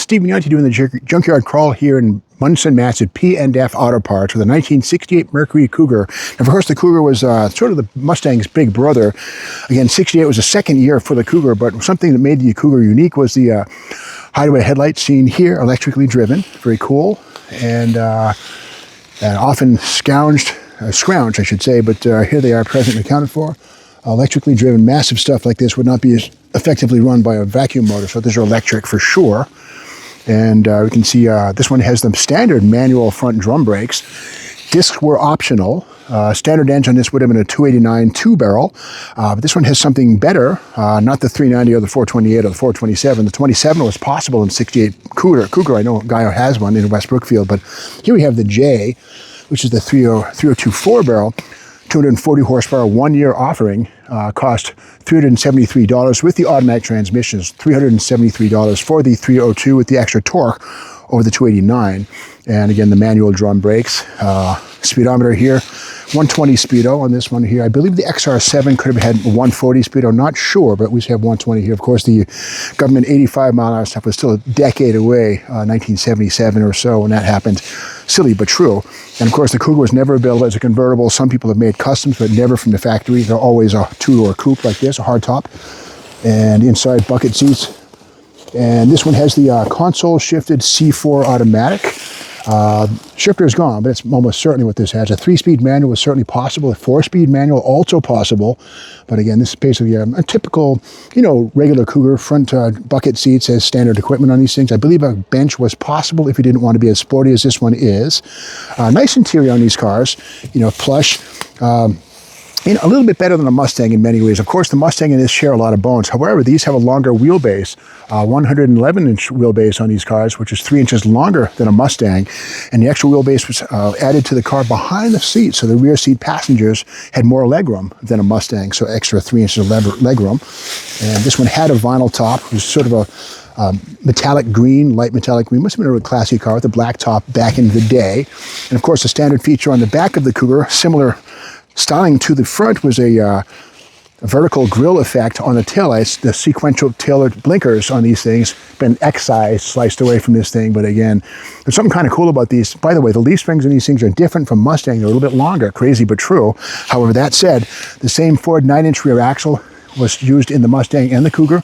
Stephen Yonti doing the Junkyard Crawl here in Munson, Mass. at P&F Auto Parts with a 1968 Mercury Cougar. And of course, the Cougar was sort of the Mustang's big brother. Again, 68 was the second year for the Cougar, but something that made the Cougar unique was the hideaway headlights seen here, electrically driven. Very cool. And often scrounged, I should say, but here they are present and accounted for. Electrically driven, massive stuff like this would not be as effectively run by a vacuum motor, so these are electric for sure. And we can see this one has the standard manual front drum brakes. Discs were optional. Standard engine on this would have been a 289 two-barrel, but this one has something better, not the 390 or the 428 or the 427. The 27 was possible in 68 Cougar. I know a guy who has one in West Brookfield, but here we have the J, which is the 302 four-barrel, 240 horsepower, 1 year offering, cost $373 with the automatic transmissions, $373 for the 302 with the extra torque over the 289. And again, the manual drum brakes, speedometer here, 120 speedo on this one here. I believe the XR7 could have had 140 speedo, not sure, but we have 120 here. Of course, the government 85 mile an hour stuff was still a decade away, 1977 or so when that happened. Silly, but true. And of course, the Cougar was never built as a convertible. Some people have made customs, but never from the factory. They're always a two-door coupe like this, a hardtop. And inside bucket seats. And this one has the console shifted C4 automatic. Shifter is gone, but it's almost certainly what this has. A 3-speed manual is certainly possible. A 4-speed manual also possible. But again, this is basically a typical, regular Cougar. Front bucket seats has standard equipment on these things. I believe a bench was possible if you didn't want to be as sporty as this one is. Nice interior on these cars, plush. A little bit better than a Mustang in many ways. Of course, the Mustang and this share a lot of bones. However, these have a longer wheelbase, 111-inch wheelbase on these cars, which is 3 inches longer than a Mustang. And the extra wheelbase was added to the car behind the seat, so the rear seat passengers had more legroom than a Mustang, so extra 3 inches of legroom. And this one had a vinyl top. It was sort of a metallic green, light metallic green. Must have been a really classy car with a black top back in the day. And of course, the standard feature on the back of the Cougar, similar styling to the front, was a vertical grille effect on the taillights. The sequential tailored blinkers on these things been excised, sliced away from this thing. But again, there's something kind of cool about these. By the way, the leaf springs in these things are different from Mustang. They're a little bit longer, crazy but true. However, that said, the same Ford 9-inch rear axle was used in the Mustang and the Cougar.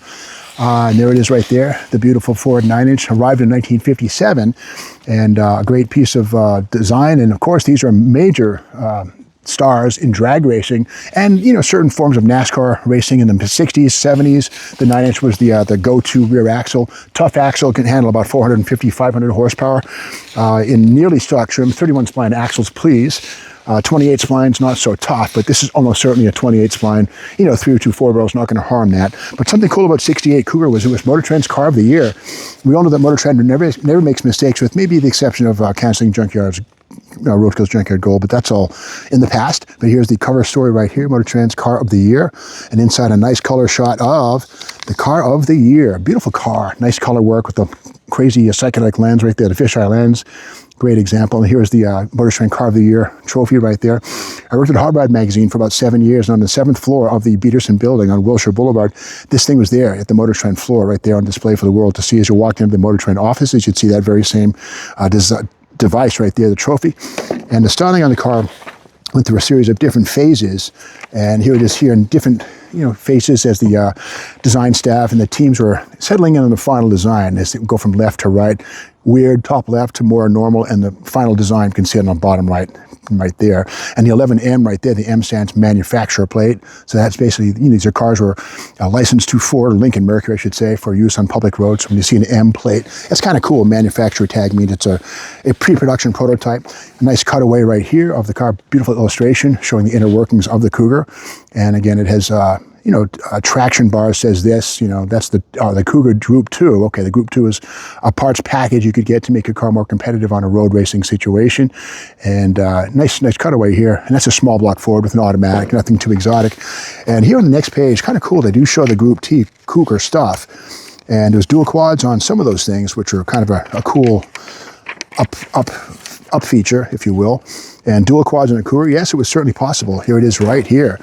And there it is right there, the beautiful Ford 9-inch, arrived in 1957, and a great piece of design. And of course, these are major stars in drag racing and, certain forms of NASCAR racing in the 60s, 70s. The 9-inch was the go-to rear axle. Tough axle, can handle about 450, 500 horsepower in nearly stock trim. 31 spline axles, please. 28 splines, not so tough, but this is almost certainly a 28 spline. 302 4-barrel is not going to harm that. But something cool about 68 Cougar was it was Motor Trend's car of the year. We all know that Motor Trend never makes mistakes, with maybe the exception of canceling Junkyard's Roadkill's Junkyard Gold, but that's all in the past. But here's the cover story right here, Motor Trend's car of the year, and inside a nice color shot of the car of the year. Beautiful car, nice color work with the crazy psychedelic lens right there, the fisheye lens. Great example. And here's the Motor Trend Car of the Year trophy right there. I worked at Hard Ride magazine for about 7 years, and on the 7th floor of the Peterson building on Wilshire Boulevard, this thing was there at the Motor Trend floor right there on display for the world to see. As you walked into the Motor Trend offices, you'd see that very same device right there, the trophy. And the styling on the car went through a series of different phases, and here it is here in different phases as the design staff and the teams were settling in on the final design as they go from left to right, weird top left to more normal, and the final design you can see it on bottom right there. And the 11M right there, the M stands manufacturer plate. So that's basically, these are cars were licensed to Ford, or Lincoln Mercury, I should say, for use on public roads. So when you see an M plate, that's kind of cool. Manufacturer tag means it's a pre-production prototype. A nice cutaway right here of the car, beautiful illustration showing the inner workings of the Cougar. And again, it has a traction bar says this, that's the Cougar Group 2. Okay, the Group 2 is a parts package you could get to make your car more competitive on a road racing situation. And nice cutaway here. And that's a small block Ford with an automatic, nothing too exotic. And here on the next page, kind of cool, they do show the Group T Cougar stuff. And there's dual quads on some of those things, which are kind of a cool up feature, if you will. And dual quads on a Cougar, yes, it was certainly possible. Here it is right here.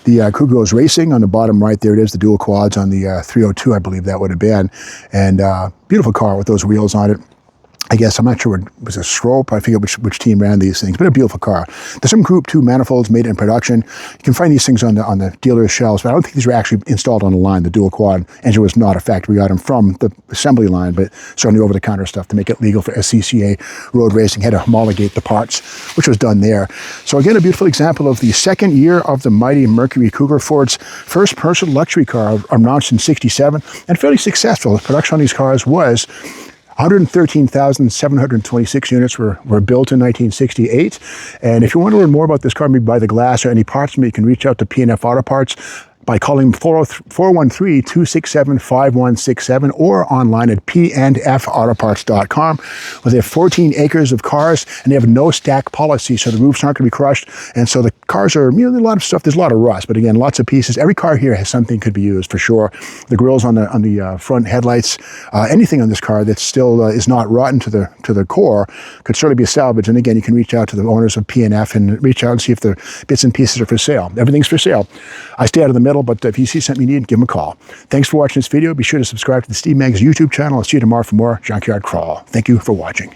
The Cougar goes racing on the bottom right. There it is, the dual quads on the 302, I believe that would have been. And beautiful car with those wheels on it. I guess, I'm not sure, it was a Strope. I forget which team ran these things, but a beautiful car. There's some Group 2 manifolds made in production. You can find these things on the dealer's shelves, but I don't think these were actually installed on the line. The dual quad engine was not a factory item from the assembly line, but certainly over-the-counter stuff to make it legal for SCCA road racing. Had to homologate the parts, which was done there. So again, a beautiful example of the second year of the mighty Mercury Cougar, Ford's first personal luxury car, announced in '67, and fairly successful. The production on these cars was 113,726 units were built in 1968. And if you want to learn more about this car, maybe buy the glass or any parts from it, you can reach out to P&F Auto Parts by calling 413-267-5167 or online at pndfautoparts.com. Well, they have 14 acres of cars, and they have no stack policy, so the roofs aren't going to be crushed. And so the cars are, there's a lot of stuff. There's a lot of rust, but again, lots of pieces. Every car here has something could be used for sure. The grills on the front headlights, anything on this car that still is not rotten to the core could certainly be salvaged. And again, you can reach out to the owners of P&F and reach out and see if the bits and pieces are for sale. Everything's for sale. I stay out of the middle, but if you see something you need, give them a call. Thanks for watching this video. Be sure to subscribe to the Steve Maggs YouTube channel. I'll see you tomorrow for more Junkyard Crawl. Thank you for watching.